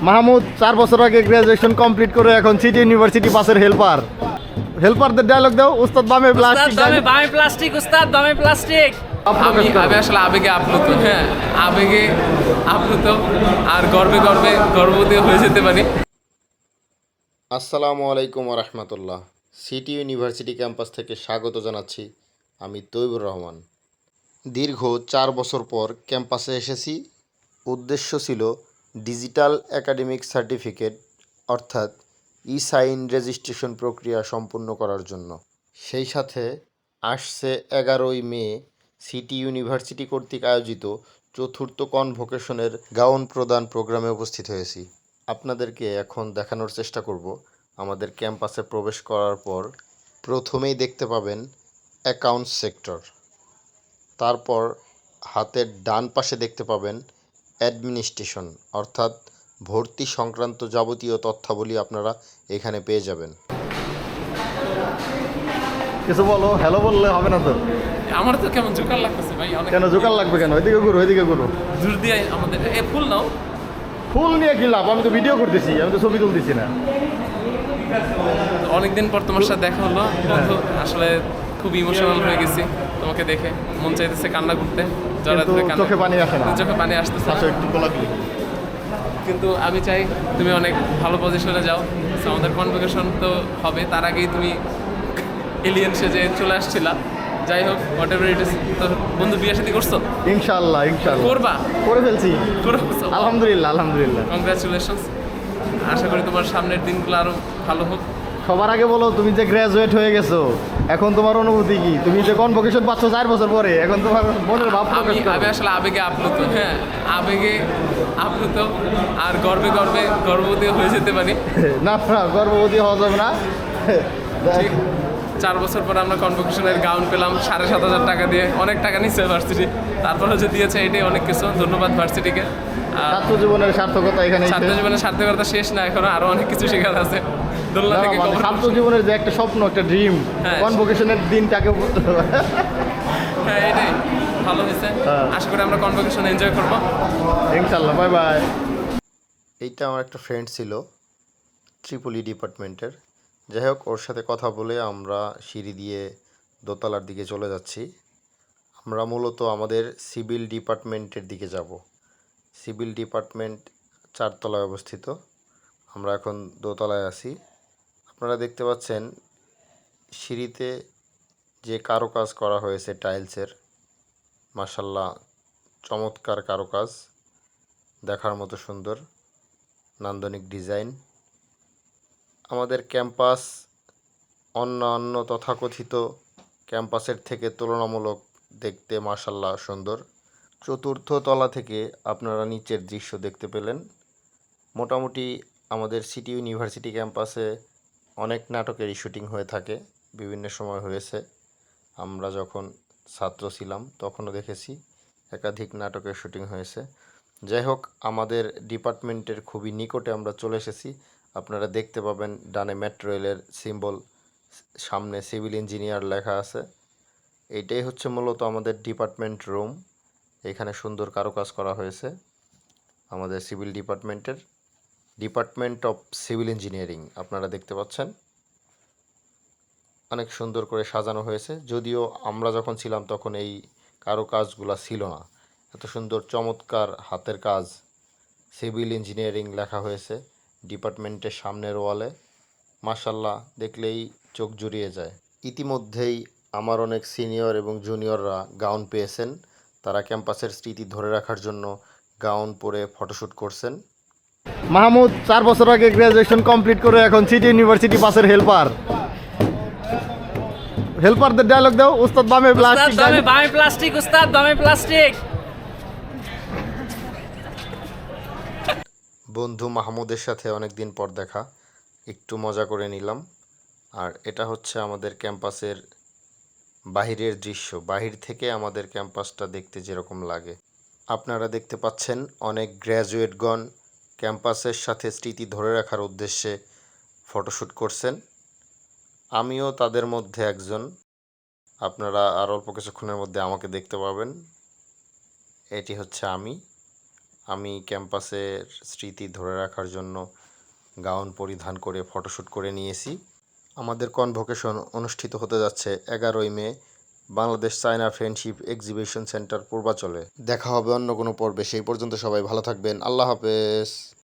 মাহমুদ 4 বছর আগে graduation complete করে এখন সিটি ইউনিভার্সিটি বাসের হেল্পার। হেল্পারদের ডায়লগ দাও, উস্তাদ বামে প্লাস্টিক, বামে প্লাস্টিক, উস্তাদ বামে প্লাস্টিক। আমি আসলে আবেগে আপ্লুত, হ্যাঁ আবেগে আপ্লুত আর গর্বে গর্বে গর্ববতী হয়ে যেতে পারি। আসসালামু আলাইকুম ওয়া রাহমাতুল্লাহ। সিটি ইউনিভার্সিটি ক্যাম্পাস থেকে স্বাগত জানাচ্ছি, আমি তৈবুর রহমান। দীর্ঘ 4 বছর পর ক্যাম্পাসে এসেছি। উদ্দেশ্য ছিল ডিজিটাল একাডেমিক সার্টিফিকেট অর্থাৎ সাইন রেজিস্ট্রেশন প্রক্রিয়া সম্পূর্ণ করার জন্য। সেই সাথে আসছে 11ই মে সিটি ইউনিভার্সিটি কর্তৃক আয়োজিত চতুর্থ কনভোকেশনের গাউন প্রদান প্রোগ্রামে উপস্থিত হয়েছি। আপনাদেরকে এখন দেখানোর চেষ্টা করব। আমাদের ক্যাম্পাসে প্রবেশ করার পর প্রথমেই দেখতে পাবেন অ্যাকাউন্টস সেক্টর, তারপর হাতের ডান পাশে দেখতে পাবেন অ্যাডমিনিস্ট্রেশন অর্থাৎ ভর্তি সংক্রান্ত যাবতীয় তথ্যাবলী আপনারা এখানে পেয়ে যাবেন। কিছু বলো, হ্যালো বললে হবে না তো? আমার তো কেমন জোকার লাগতেছে ভাই। কেন জোকার লাগবে কেন? ওইদিকে ঘুরো, ওইদিকে ঘুরো। দূর দিয়ে আমাদের ফুল নাও। ফুল নিয়ে কি লাভ? আমি তো ভিডিও করতেছি, আমি তো ছবি তুলতেছি না। অনেকদিন পর তোমার সাথে দেখা হলো বন্ধু, আসলে খুব ইমোশনাল হয়ে গেছি তোমাকে দেখে। মন চাইতেছে কান্না করতে, চোখে পানি আসে না, চোখে পানি আসতেছে। একটু কোলাকুলি। কিন্তু আমি চাই তুমি অনেক ভালো পজিশনে যাও। আমাদের কনভোকেশন তো হবে, তার আগেই তুমি এলিয়েন সেজে চলে আসছিলা। যাই হোক, হোয়াট এভার ইট ইজ। তো বন্ধু, বিয়ে শাদী করছো? ইনশাআল্লাহ করবা? করে ফেলছি আলহামদুলিল্লাহ। কংগ্রাচুলেশনস। আশা করি তোমার সামনের দিনগুলো আরো ভালো হোক। সবার আগে বলো, তুমি যে গ্রাজুয়েট হয়ে গেছো, এখন তোমার অনুভূতি কি? তুমি যে কনভোকেশন পাচ্ছ 4 বছর পরে, এখন তোমার মনের ভাব প্রকাশ করো। আমি আসলে আবেগে আপ্লুত, হ্যাঁ আবেগে আপ্লুত আর গর্বে গর্বে গর্ববতী হয়ে যেতে পারি। না, গর্ভবতী হওয়া যাবে না। 4 বছর পর আমরা কনভোকেশনের গাউন পেলাম 7,500 টাকা দিয়ে। অনেক টাকা নিচ্ছে ভার্সিটি, তারপরে যে দিয়েছে এটাই অনেক কিছু। ধন্যবাদ ভার্সিটিকে। ছাত্র জীবনের সার্থকতা এখানে, ছাত্র জীবনের সার্থকতা শেষ না, এখনো আরো অনেক কিছু শেখার আছে। ছাত্র জীবনের যে একটা স্বপ্ন, একটা ড্রিম, কনভোকেশনের দিনটাকে হ্যাঁ এটাই ভালো হয়েছে। আশা করি আমরা কনভোকেশন এনজয় করবো ইনশাআল্লাহ। Bye bye. এইটা আমার একটা ফ্রেন্ড ছিল ট্রিপলি ডিপার্টমেন্টের। যাই হোক, ওর সাথে কথা বলে আমরা সিঁড়ি দিয়ে দোতলার দিকে চলে যাচ্ছি। আমরা মূলত আমাদের সিভিল ডিপার্টমেন্টের দিকে যাব। সিভিল ডিপার্টমেন্ট 4 তলায় অবস্থিত। আমরা এখন দোতলায় আছি। আপনারা দেখতে পাচ্ছেন সিঁড়িতে যে কারুকাজ করা হয়েছে টাইলসের, মাশাআল্লাহ চমৎকার কারুকাজ, দেখার মতো সুন্দর নান্দনিক ডিজাইন। আমাদের ক্যাম্পাস অন্যান্য তথাকথিত ক্যাম্পাসের থেকে তুলনামূলক দেখতে মাশাআল্লাহ সুন্দর। চতুর্থ তলা থেকে আপনারা নিচের দৃশ্য দেখতে পেলেন। মোটামুটি আমাদের সিটি ইউনিভার্সিটি ক্যাম্পাসে অনেক নাটকেরই শুটিং হয়ে থাকে, বিভিন্ন সময় হয়েছে। আমরা যখন ছাত্র ছিলাম তখনও দেখেছি একাধিক নাটকের শুটিং হয়েছে। যাই হোক, আমাদের ডিপার্টমেন্টের খুবই নিকটে আমরা চলে এসেছি। আপনারা দেখতে পাবেন ডানে মেট্রো রেলের সিম্বল, সামনে সিভিল ইঞ্জিনিয়ার লেখা আছে। এইটাই হচ্ছে মূলত আমাদের ডিপার্টমেন্ট রুম। এখানে সুন্দর কারুকাজ করা হয়েছে আমাদের সিভিল ডিপার্টমেন্টের। ডিপার্টমেন্ট অফ সিভিল ইঞ্জিনিয়ারিং আপনারা দেখতে পাচ্ছেন, অনেক সুন্দর করে সাজানো হয়েছে। যদিও আমরা যখন ছিলাম তখন এই কারুকাজগুলো ছিল না। এত সুন্দর চমৎকার হাতের কাজ, সিভিল ইঞ্জিনিয়ারিং লেখা হয়েছে ডিপার্টমেন্টের সামনের ওয়ালে। মাশাআল্লাহ, দেখলেই চোখ জুড়িয়ে যায়। ইতিমধ্যেই আমার অনেক সিনিয়র এবং জুনিয়ররা গাউন পেয়েছেন। তারা ক্যাম্পাসের স্মৃতি ধরে রাখার জন্য গাউন পরে ফটোশ্যুট করছেন। মাহমুদ 4 বছর আগে গ্রাজুয়েশন কমপ্লিট করে এখন সিটি ইউনিভার্সিটি বাসের হেল্পার। হেল্পারদের ডায়লগ দাও, উস্তাদ বামে প্লাস্টিক, বামে প্লাস্টিক, উস্তাদ বামে প্লাস্টিক। বন্ধু মাহমুদের সাথে অনেক দিন পর দেখা, একটু মজা করে নিলাম। আর এটা হচ্ছে আমাদের ক্যাম্পাসের বাহিরের দৃশ্য, বাহির থেকে আমাদের ক্যাম্পাসটা দেখতে যেরকম লাগে। আপনারা দেখতে পাচ্ছেন অনেক গ্র্যাজুয়েটগণ ক্যাম্পাসের সাথে স্মৃতি ধরে রাখার উদ্দেশ্যে ফটোশ্যুট করছেন। আমিও তাদের মধ্যে একজন। আপনারা আর অল্প কিছুক্ষণের মধ্যে আমাকে দেখতে পাবেন। এটি হচ্ছে আমি। আমি ক্যাম্পাসের স্মৃতি ধরে রাখার জন্য গাউন পরিধান করে ফটোশ্যুট করে নিয়েছি। আমাদের কনভোকেশন অনুষ্ঠিত হতে যাচ্ছে 11ই May Bangladesh China friendship exhibition centre পূর্বাচলে। দেখা হবে অন্য কোনো পর্বে, সেই পর্যন্ত সবাই ভালো থাকবেন। আল্লাহ হাফেজ।